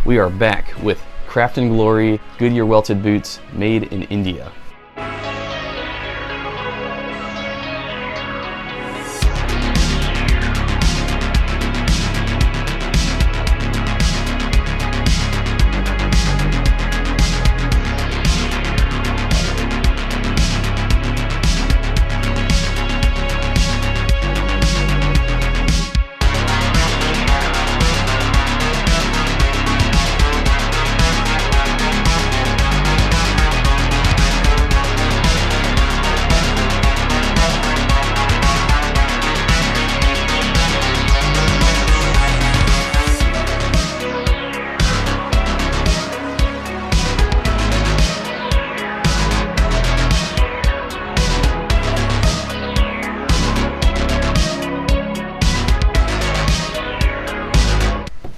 We are back with Craft and Glory Goodyear welted boots made in India.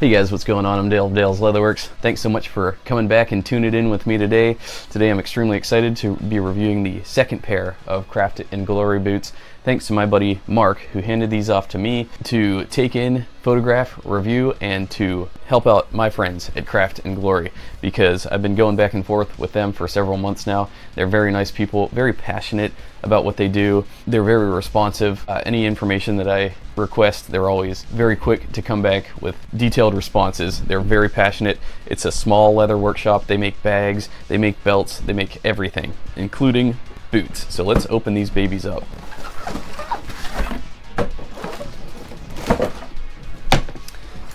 Hey guys, what's going on? I'm Dale of Dale's Leatherworks. Thanks so much for coming back and tuning in with me today. Today I'm extremely excited to be reviewing the second pair of Craft and Glory boots. Thanks to my buddy Mark, who handed these off to me to take in, photograph, review, and to help out my friends at Craft and Glory, because I've been going back and forth with them for several months now. They're very nice people, very passionate about what they do. They're very responsive. Any information that I request, they're always very quick to come back with detailed responses. They're very passionate. It's a small leather workshop. They make bags, they make belts, they make everything, including boots. So let's open these babies up.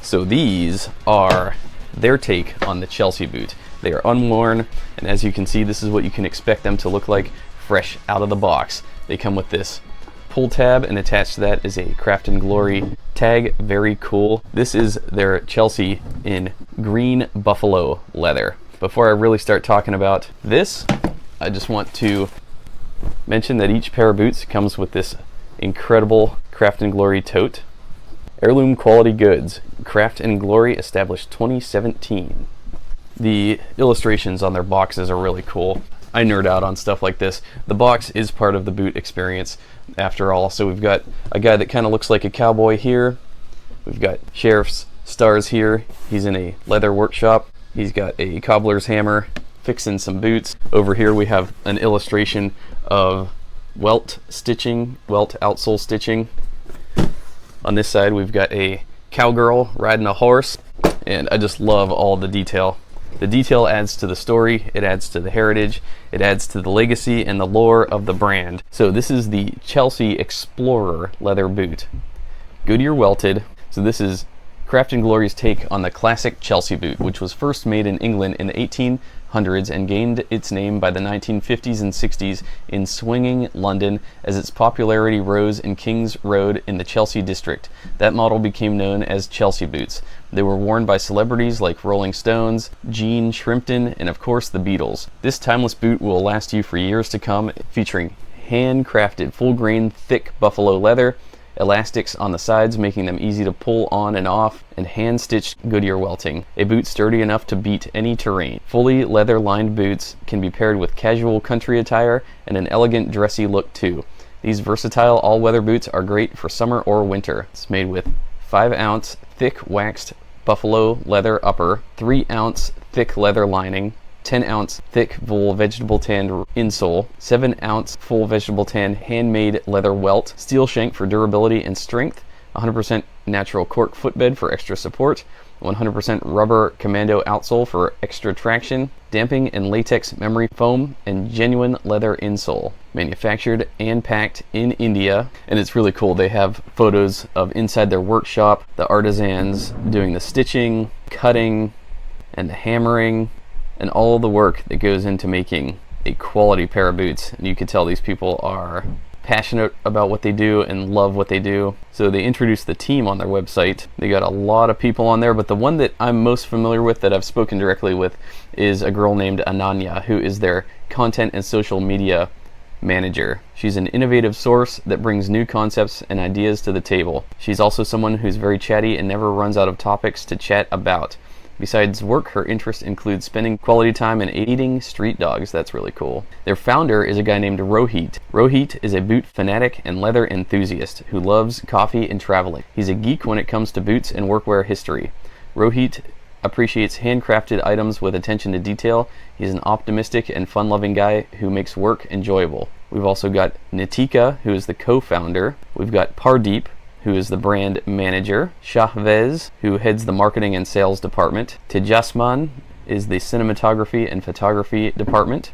So these are their take on the Chelsea boot. They are unworn, and as you can see, this is what you can expect them to look like fresh out of the box. They come with this pull tab, and attached to that is a Craft and Glory tag. Very cool. This is their Chelsea in green buffalo leather. Before I really start talking about this, I just want to mention that each pair of boots comes with this incredible Craft and Glory tote. Heirloom quality goods. Craft and Glory established 2017. The illustrations on their boxes are really cool. I nerd out on stuff like this. The box is part of the boot experience after all. So we've got a guy that kind of looks like a cowboy here. We've got sheriff's stars here. He's in a leather workshop. He's got a cobbler's hammer fixing some boots. Over here we have an illustration of welt stitching, welt outsole stitching. On this side we've got a cowgirl riding a horse, and I just love all the detail. The detail adds to the story, it adds to the heritage, it adds to the legacy and the lore of the brand. So this is the Chelsea Explorer leather boot. Goodyear welted. So this is Craft and Glory's take on the classic Chelsea boot, which was first made in England in the 1800s and gained its name by the 1950s and 60s in swinging London as its popularity rose in King's Road in the Chelsea district. That model became known as Chelsea boots. They were worn by celebrities like Rolling Stones, Gene Shrimpton, and of course the Beatles. This timeless boot will last you for years to come, featuring handcrafted full-grain thick buffalo leather, elastics on the sides making them easy to pull on and off, and hand-stitched Goodyear welting. A boot sturdy enough to beat any terrain. Fully leather-lined boots can be paired with casual country attire and an elegant dressy look too. These versatile all-weather boots are great for summer or winter. It's made with 5-ounce thick waxed buffalo leather upper, 3-ounce thick leather lining, 10-ounce thick full vegetable tanned insole, 7-ounce full vegetable tanned handmade leather welt, steel shank for durability and strength, 100% natural cork footbed for extra support, 100% rubber commando outsole for extra traction, damping and latex memory foam, and genuine leather insole. Manufactured and packed in India, and it's really cool. They have photos of inside their workshop, the artisans doing the stitching, cutting, and the hammering, and all the work that goes into making a quality pair of boots. And you can tell these people are passionate about what they do and love what they do. So they introduced the team on their website. They got a lot of people on there, but the one that I'm most familiar with that I've spoken directly with is a girl named Ananya, who is their content and social media manager. She's an innovative source that brings new concepts and ideas to the table. She's also someone who's very chatty and never runs out of topics to chat about. Besides work, her interests include spending quality time and aiding street dogs. That's really cool. Their founder is a guy named Rohit. Rohit is a boot fanatic and leather enthusiast who loves coffee and traveling. He's a geek when it comes to boots and workwear history. Rohit appreciates handcrafted items with attention to detail. He's an optimistic and fun-loving guy who makes work enjoyable. We've also got Nitika, who is the co-founder. We've got Pardeep, who is the brand manager. Shahvez, who heads the marketing and sales department. Tejasman is the cinematography and photography department.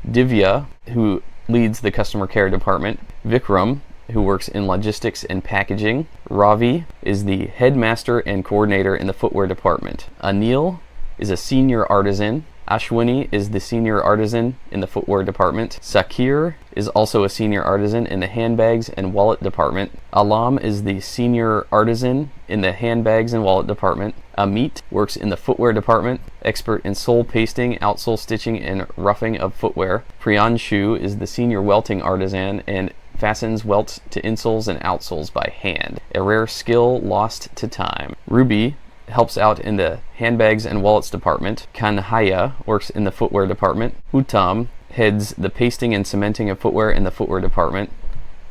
Divya, who leads the customer care department. Vikram, who works in logistics and packaging. Ravi is the headmaster and coordinator in the footwear department. Anil is a senior artisan. Ashwini is the senior artisan in the footwear department. Sakir is also a senior artisan in the handbags and wallet department. Alam is the senior artisan in the handbags and wallet department. Amit works in the footwear department, expert in sole pasting, outsole stitching, and roughing of footwear. Priyanshu is the senior welting artisan and fastens welts to insoles and outsoles by hand. A rare skill lost to time. Ruby helps out in the handbags and wallets department. Kanhaya works in the footwear department. Uttam heads the pasting and cementing of footwear in the footwear department.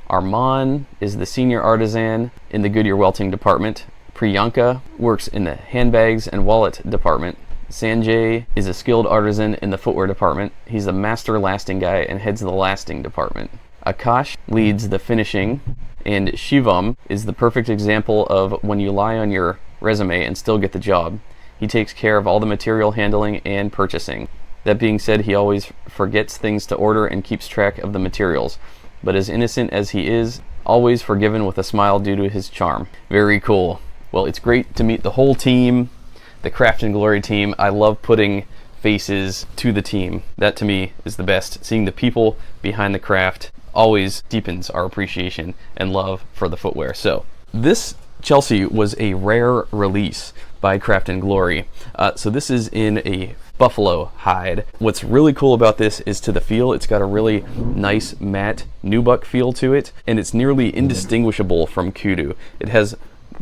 Arman is the senior artisan in the Goodyear welting department. Priyanka works in the handbags and wallet department. Sanjay is a skilled artisan in the footwear department. He's a master lasting guy and heads the lasting department. Akash leads the finishing, and Shivam is the perfect example of when you lie on your resume and still get the job. He takes care of all the material handling and purchasing. That being said, he always forgets things to order and keeps track of the materials, but as innocent as he is, always forgiven with a smile due to his charm. Very cool. Well, it's great to meet the whole team, the Craft and Glory team. I love putting faces to the team. That to me is the best. Seeing the people behind the craft always deepens our appreciation and love for the footwear. So this Chelsea was a rare release by Craft and Glory. So this is in a buffalo hide. What's really cool about this is to the feel. It's got a really nice matte nubuck feel to it, and it's nearly indistinguishable from kudu. It has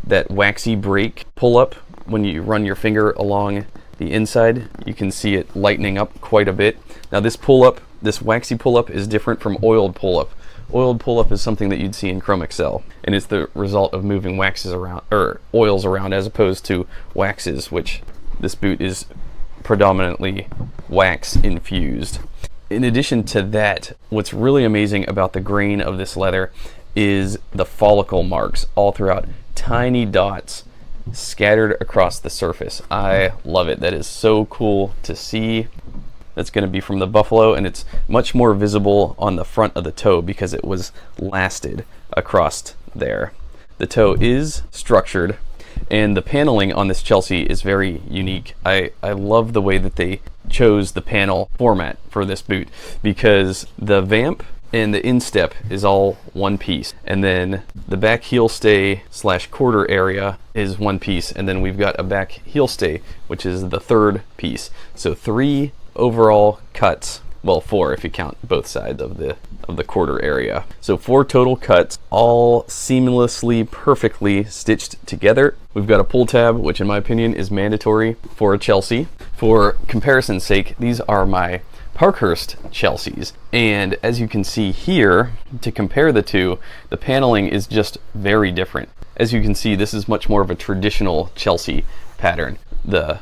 that waxy break pull up when you run your finger along the inside. You can see it lightening up quite a bit. Now this pull up, this waxy pull up, is different from oiled pull up. Oiled pull up is something that you'd see in Chrome Excel, and it's the result of moving waxes around, or oils around, as opposed to waxes, which this boot is predominantly wax infused. In addition to that, what's really amazing about the grain of this leather is the follicle marks all throughout, tiny dots scattered across the surface. I love it. That is so cool to see. That's going to be from the buffalo, and it's much more visible on the front of the toe because it was lasted across there. The toe is structured, and the paneling on this Chelsea is very unique. I love the way that they chose the panel format for this boot, because the vamp and the instep is all one piece, and then the back heel stay / quarter area is one piece, and then we've got a back heel stay, which is the third piece. So 3 overall cuts, well, 4 if you count both sides of the quarter area. So 4 total cuts, all seamlessly, perfectly stitched together. We've got a pull tab, which in my opinion is mandatory for a Chelsea. For comparison's sake, these are my Parkhurst Chelseas, and as you can see here, to compare the two, the paneling is just very different. As you can see, this is much more of a traditional Chelsea pattern. The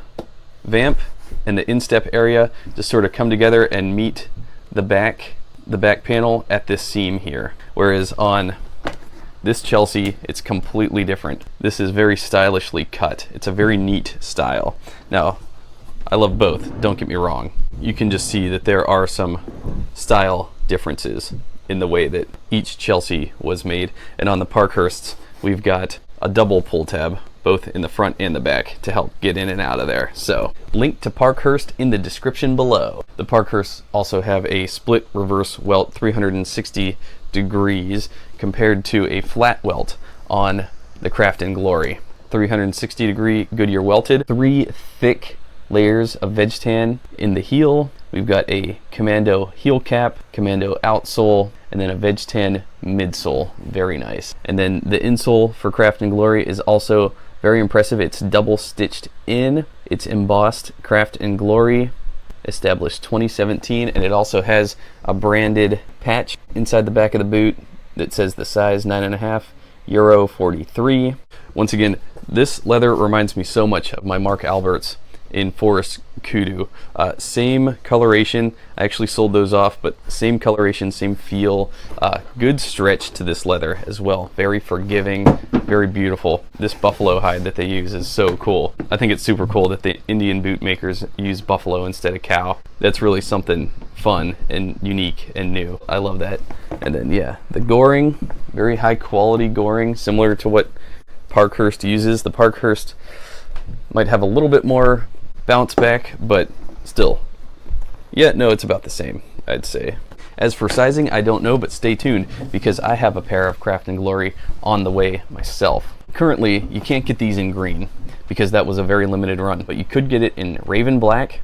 vamp and the instep area just sort of come together and meet the back panel at this seam here, whereas on this Chelsea, it's completely different. This is very stylishly cut. It's a very neat style. Now, I love both, don't get me wrong. You can just see that there are some style differences in the way that each Chelsea was made. And on the Parkhursts, we've got a double pull tab, both in the front and the back, to help get in and out of there. So, link to Parkhurst in the description below. The Parkhursts also have a split reverse welt 360 degrees compared to a flat welt on the Craft and Glory. 360 degree Goodyear welted, 3 thick layers of veg tan in the heel. We've got a commando heel cap, commando outsole, and then a veg tan midsole. Very nice. And then the insole for Craft and Glory is also very impressive. It's double stitched in. It's embossed Craft and Glory, established 2017, and it also has a branded patch inside the back of the boot that says the size 9.5 Euro 43. Once again, this leather reminds me so much of my Mark Alberts in Forest Kudu. Same coloration. I actually sold those off, but same coloration, same feel. Good stretch to this leather as well. Very forgiving, very beautiful. This buffalo hide that they use is so cool. I think it's super cool that the Indian boot makers use buffalo instead of cow. That's really something fun and unique and new. I love that. And then yeah, the goring, very high quality goring, similar to what Parkhurst uses. The Parkhurst might have a little bit more bounce back, but still, yeah, no, it's about the same, I'd say. As for sizing, I don't know, but stay tuned because I have a pair of Craft and Glory on the way myself. Currently, you can't get these in green because that was a very limited run, but you could get it in Raven Black,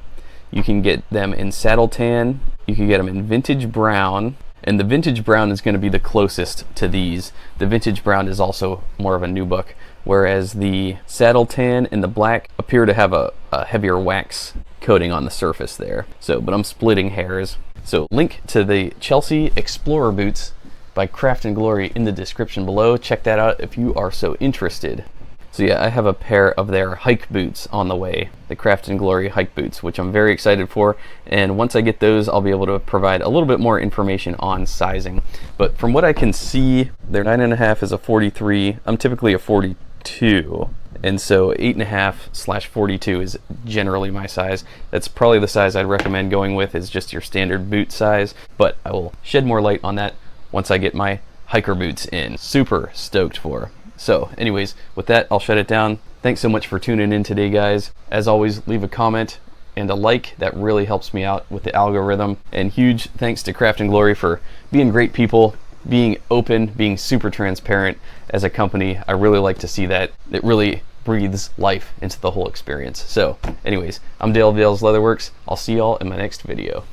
you can get them in Saddle Tan, you can get them in Vintage Brown, and the Vintage Brown is going to be the closest to these. The Vintage Brown is also more of a nubuck, whereas the Saddle Tan and the Black appear to have a heavier wax coating on the surface there. So, but I'm splitting hairs. So link to the Chelsea Explorer boots by Craft and Glory in the description below. Check that out if you are so interested. So yeah, I have a pair of their hike boots on the way, the Craft and Glory hike boots, which I'm very excited for. And once I get those, I'll be able to provide a little bit more information on sizing. But from what I can see, their 9.5 is a 43. I'm typically a 42. And so 8.5/42 is generally my size. That's probably the size I'd recommend going with, is just your standard boot size. But I will shed more light on that once I get my hiker boots in. Super stoked for. So anyways, with that, I'll shut it down. Thanks so much for tuning in today, guys. As always, leave a comment and a like. That really helps me out with the algorithm. And huge thanks to Craft and Glory for being great people, being open, being super transparent as a company. I really like to see that. It really breathes life into the whole experience. So anyways, I'm Dale of Dale's Leatherworks. I'll see y'all in my next video.